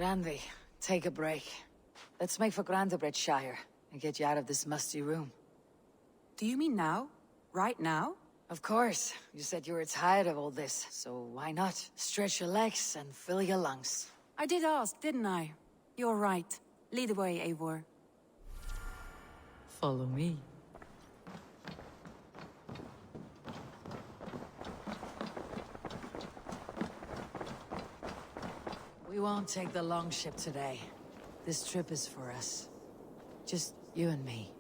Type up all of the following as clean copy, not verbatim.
RANDVI, take a break. Let's make for Shire and get you out of this musty room. Do you mean now? Right now? Of course. You said you were tired of all this, so why not? Stretch your legs and fill your lungs. I did ask, didn't I? You're right. Lead the way, Eivor. Follow me. We won't take the long ship today. This trip is for us. Just you and me.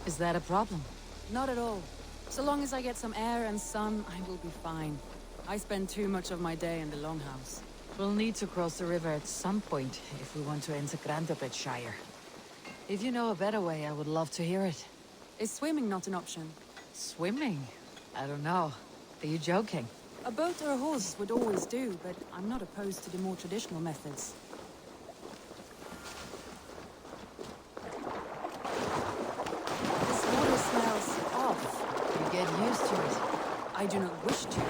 Is that a problem? Not at all. So long as I get some air and sun, I will be fine. I spend too much of my day in the Longhouse. We'll need to cross the river at some point if we want to enter Shire. If you know a better way, I would love to hear it. Is swimming not an option? Swimming? I don't know. Are you joking? A boat or a horse would always do, but I'm not opposed to the more traditional methods. This water smells off. You get used to it. I do not wish to.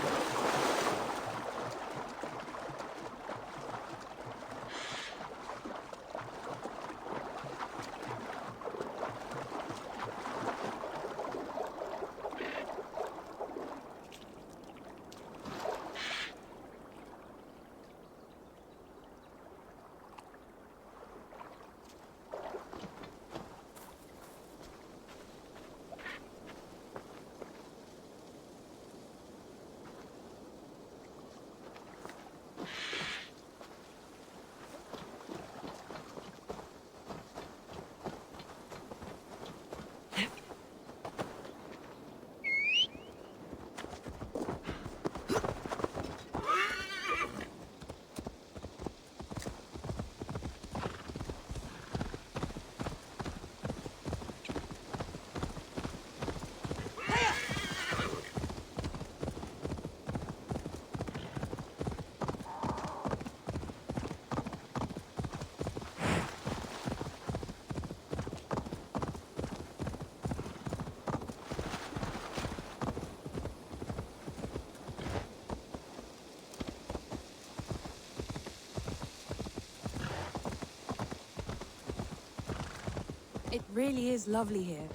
It really is lovely here.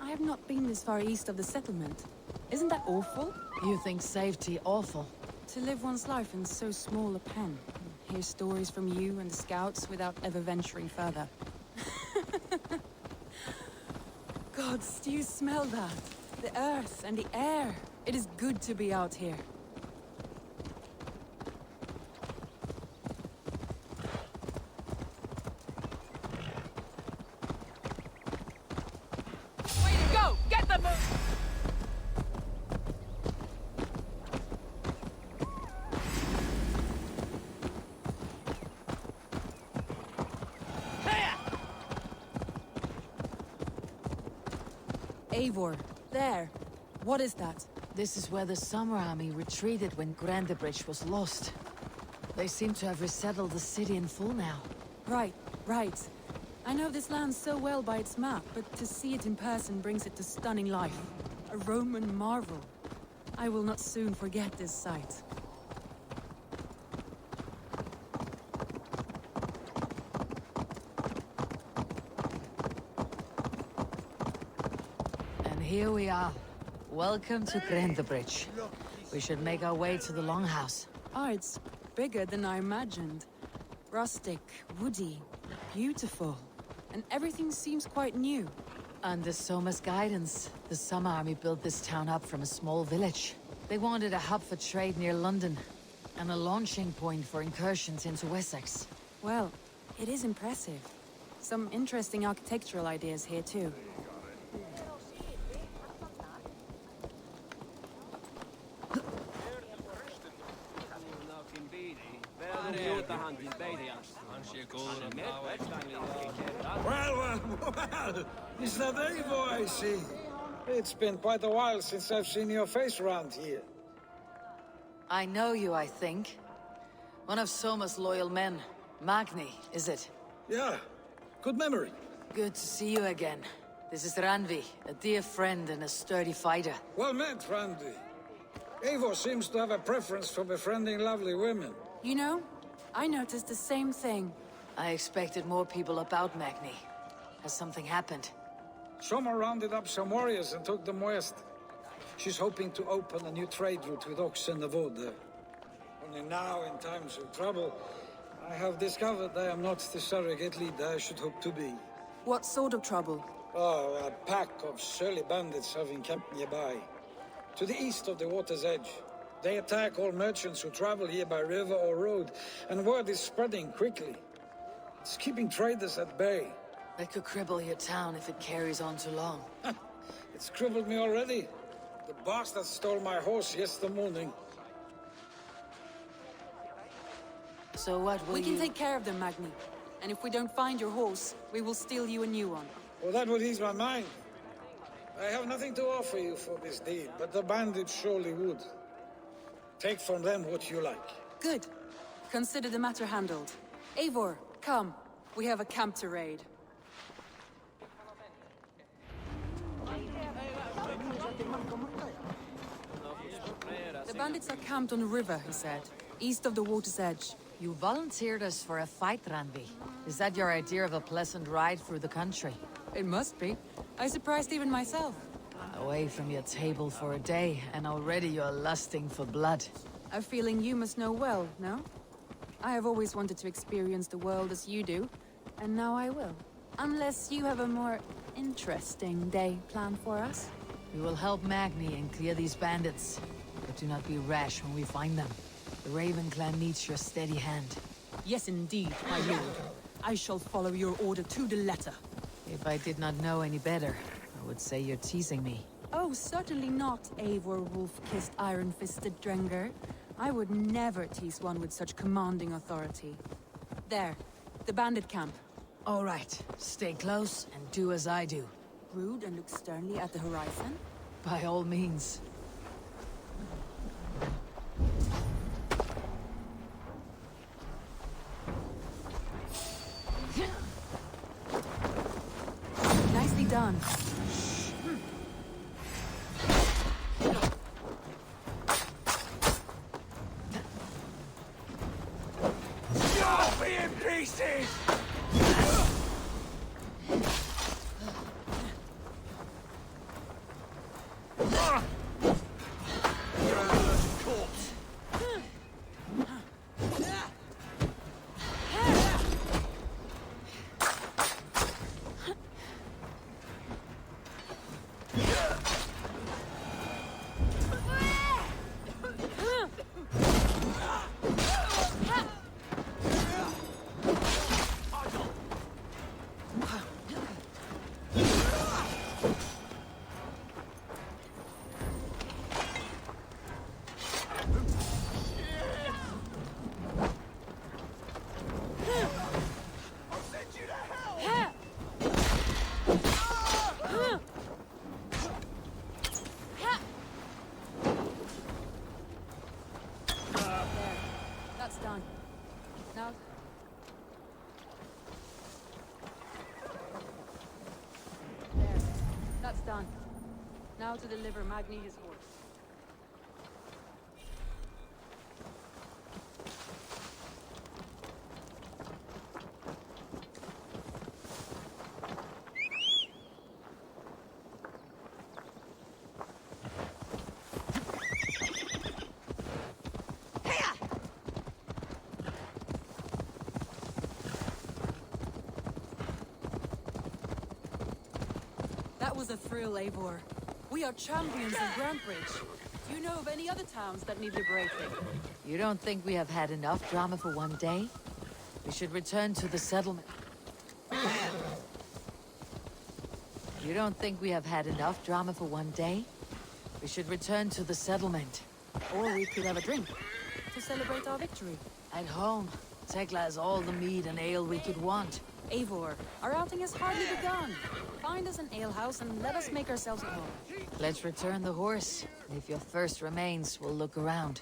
I have not been this far east of the settlement. Isn't that awful? You think safety awful? To live one's life in so small a pen. Hear stories from you and the scouts without ever venturing further. Gods, do you smell that? The earth and the air. It is good to be out here. Eivor, there. What is that? This is where the Summer Army retreated when Bridge was lost. They seem to have resettled the city in full now. Right. I know this land so well by its map, but to see it in person brings it to stunning life. A Roman marvel. I will not soon forget this sight. here we are. Welcome to RANDVI. We should make our way to the Longhouse. Oh, it's bigger than I imagined. Rustic, woody, beautiful. And everything seems quite new. Under Soma's guidance, the Summer Army built this town up from a small village. They wanted a hub for trade near London, and a launching point for incursions into Wessex. Well, it is impressive. Some interesting architectural ideas here too. Well, is that Eivor I see? It's been quite a while since I've seen your face around here. I know you, I think. One of Soma's loyal men. Magni, is it? Yeah, good memory. Good to see you again. This is RANDVI, a dear friend and a sturdy fighter. Well met, RANDVI. Eivor seems to have a preference for befriending lovely women. You know, I noticed the same thing. I expected more people about Magni. Has something happened? Soma rounded up some warriors and took them west. She's hoping to open a new trade route with oxen and wood there. Only now, in times of trouble, I have discovered I am not the surrogate leader I should hope to be. What sort of trouble? Oh, a pack of surly bandits have encamped nearby. To the east of the water's edge. They attack all merchants who travel here by river or road, and word is spreading quickly. It's keeping traders at bay. That could cripple your town if it carries on too long. It's crippled me already. The bastard stole my horse yesterday morning. So what will We can take care of them, Magni. And if we don't find your horse, we will steal you a new one. Well, that would ease my mind. I have nothing to offer you for this deed, but the bandits surely would. Take from them what you like. Good. Consider the matter handled. Eivor, come. We have a camp to raid. The bandits are camped on the river, he said. East of the water's edge. You volunteered us for a fight, RANDVI. Is that your idea of a pleasant ride through the country? It must be. I surprised even myself. Away from your table for a day, and already you're lusting for blood. A feeling you must know well, no? I have always wanted to experience the world as you do, and now I will. Unless you have a more interesting day planned for us? We will help Magni and clear these bandits. But do not be rash when we find them. The Raven clan needs your steady hand. Yes, indeed, my lord. I shall follow your order to the letter. If I did not know any better, I would say you're teasing me. Oh, certainly not, Eivor wolf-kissed iron-fisted Drenger. I would never tease one with such commanding authority. There, the bandit camp. All right, stay close and do as I do. Rude and look sternly at the horizon? By all means. Nicely done. You'll be in pieces! Done. Now... There. That's done. Now to deliver Magni his horse. was a thrill, Eivor. We are champions of Grantbridge. Do you know of any other towns that need liberating? You don't think we have had enough drama for one day? We should return to the settlement. You don't think we have had enough drama for one day? We should return to the settlement. Or we could have a drink to celebrate our victory. At home, Tekla has all the mead and ale we could want. Eivor, our outing has hardly begun. Find us an alehouse and let us make ourselves at home. Let's return the horse. If your thirst remains, we'll look around.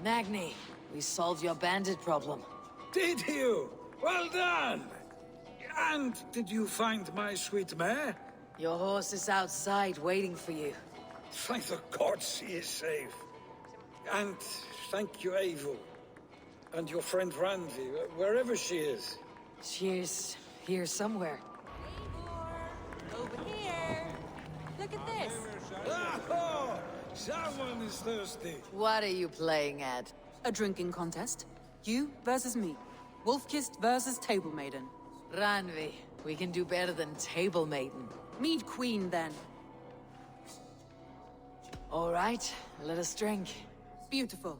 Magni, we solved your bandit problem. Did you? Well done! And did you find my sweet mare? Your horse is outside waiting for you. Thank the gods he is safe. And thank you, Eivor. And your friend RANDVI, wherever she is. She's here somewhere. Eivor! Over here! Look at this! Oh, someone is thirsty. What are you playing at? A drinking contest. You versus me. Wolf-kissed versus Table Maiden. RANDVI, we can do better than Table Maiden. Mead Queen, then. All right, let us drink. Beautiful.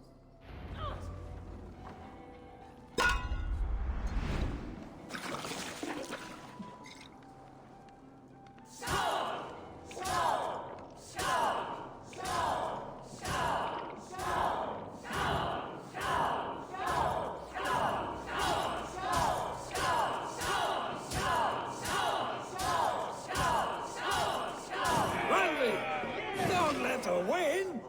Don't let her win!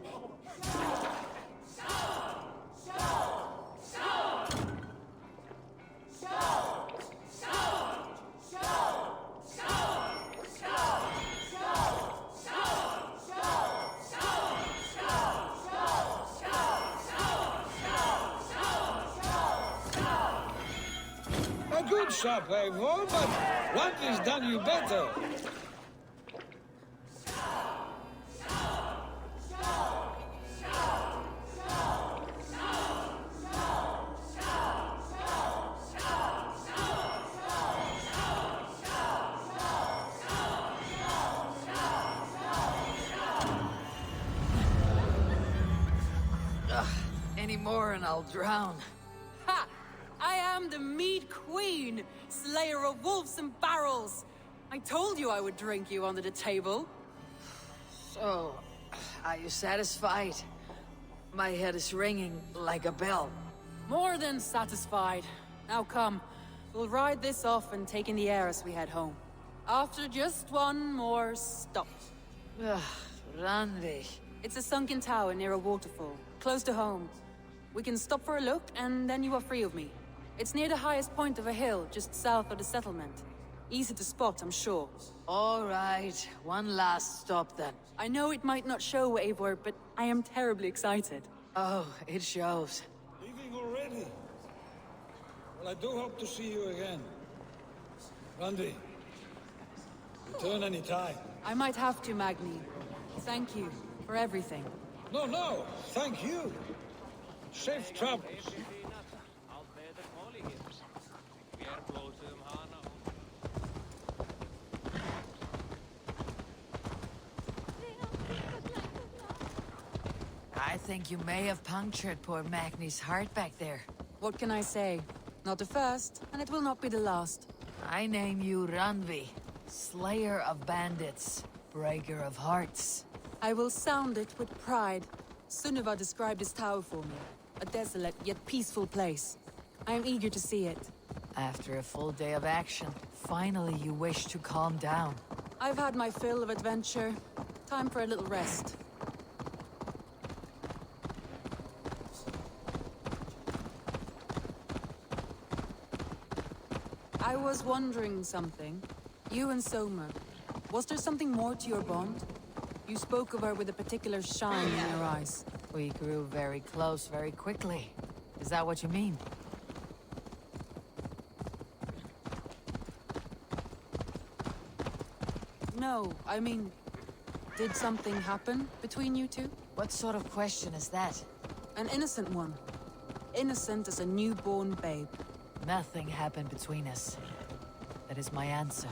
A good shot, Eivor, but what has done you better? Any more and I'll drown. Ha! I am the Mead Queen, slayer of wolves and barrels. I told you I would drink you under the table. So, are you satisfied? My head is ringing like a bell. More than satisfied. Now come, we'll ride this off and take in the air as we head home. After just one more stop. RANDVI. It's a sunken tower near a waterfall, close to home. We can stop for a look, and then you are free of me. It's near the highest point of a hill, just south of the settlement. Easy to spot, I'm sure. All right, one last stop then. I know it might not show, Eivor, but I am terribly excited. Oh, it shows. Leaving already? Well, I do hope to see you again. RANDVI, return any time. I might have to, Magni. Thank you for everything. No, thank you. Safe travels. I think you may have punctured poor Magni's heart back there. What can I say? Not the first, and it will not be the last. I name you RANDVI, slayer of bandits, breaker of hearts. I will sound it with pride. Sunniva described this tower for me. A desolate yet peaceful place. I am eager to see it. After a full day of action, finally you wish to calm down. I've had my fill of adventure. Time for a little rest. I was wondering something. You and Soma. Was there something more to your bond? You spoke of her with a particular shine in your eyes. We grew very close very quickly. Is that what you mean? No, I mean... Did something happen between you two? What sort of question is that? An innocent one. Innocent as a newborn babe. Nothing happened between us. That is my answer.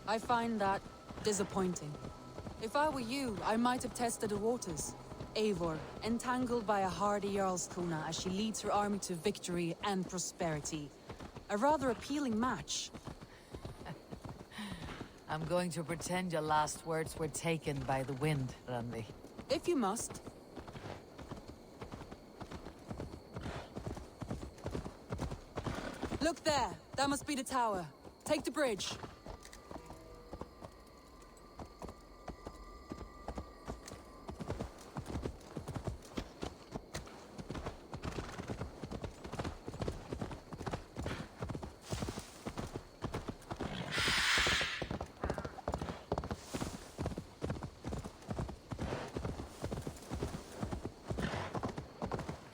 I find that disappointing. If I were you, I might have tested the waters. Eivor, entangled by a hardy Jarlskona as she leads her army to victory and prosperity. A rather appealing match. I'm going to pretend your last words were taken by the wind, Randi. If you must. Look there! That must be the tower. Take the bridge.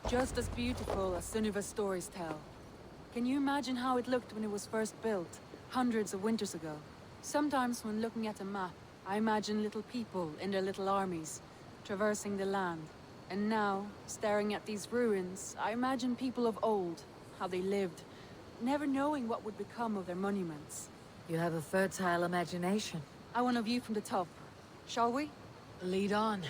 Just as beautiful as Sunniva's stories tell. Can you imagine how it looked when it was first built, hundreds of winters ago? Sometimes when looking at a map, I imagine little people in their little armies, traversing the land. And now, staring at these ruins, I imagine people of old, how they lived, never knowing what would become of their monuments. You have a fertile imagination. I want a view from the top. Shall we? Lead on.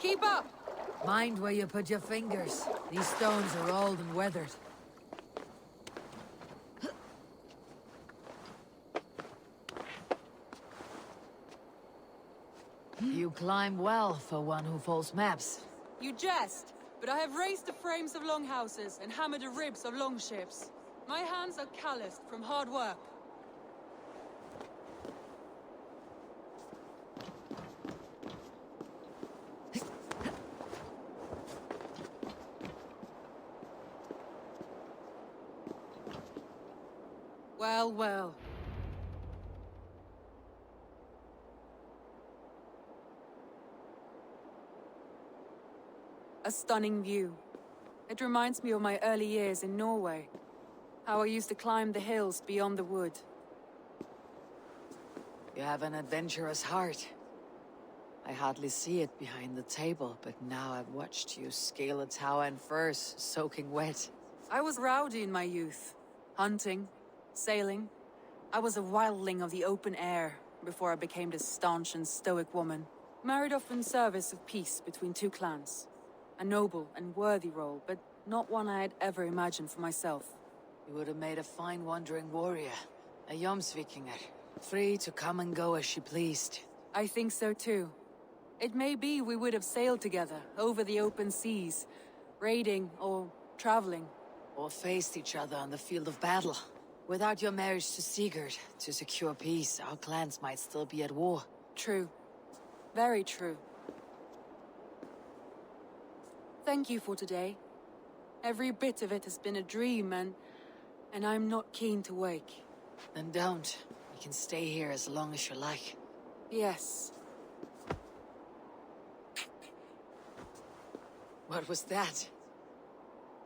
Keep up! Mind where you put your fingers. These stones are old and weathered. You climb well for one who folds maps. You jest, but I have raised the frames of longhouses and hammered the ribs of longships. My hands are calloused from hard work. Well, well. A stunning view. It reminds me of my early years in Norway. How I used to climb the hills beyond the wood. You have an adventurous heart. I hardly see it behind the table, but now I've watched you scale a tower in furs, soaking wet. I was rowdy in my youth. Hunting, sailing. I was a wildling of the open air before I became this staunch and stoic woman. Married off in service of peace between two clans. A noble and worthy role, but not one I had ever imagined for myself. You would have made a fine wandering warrior. A Jomsvikinger. Free to come and go as she pleased. I think so too. It may be we would have sailed together over the open seas, raiding or traveling. Or faced each other on the field of battle. Without your marriage to Sigurd, to secure peace, our clans might still be at war. True. Very true. Thank you for today. Every bit of it has been a dream, and I'm not keen to wake. Then don't. You can stay here as long as you like. Yes. What was that?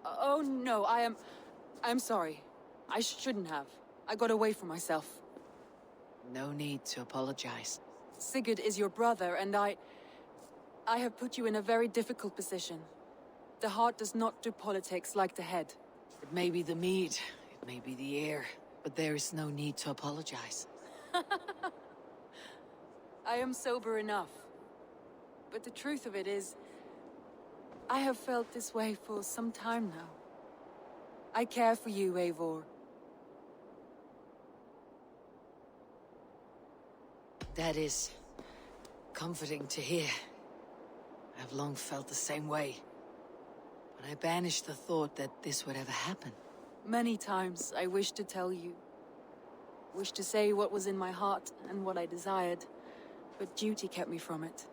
Oh no, I'm sorry. I shouldn't have. I got away from myself. No need to apologize. Sigurd is your brother, and I have put you in a very difficult position. The heart does not do politics like the head. It may be the mead, it may be the air, but there is no need to apologize. I am sober enough. But the truth of it is, I have felt this way for some time now. I care for you, Eivor. That is comforting to hear. I've long felt the same way. But I banished the thought that this would ever happen. Many times I wished to tell you. Wished to say what was in my heart and what I desired, but duty kept me from it.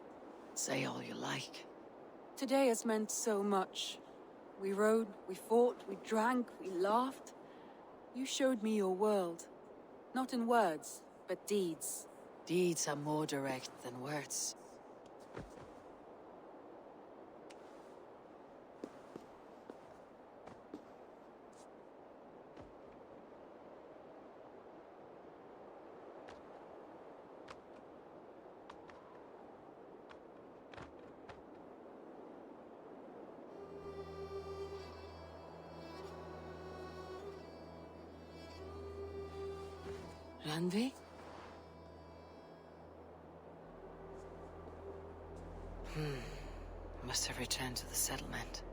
Say all you like. Today has meant so much. We rode, we fought, we drank, we laughed. You showed me your world. Not in words, but deeds. Deeds are more direct than words. RANDVI? Must have returned to the settlement.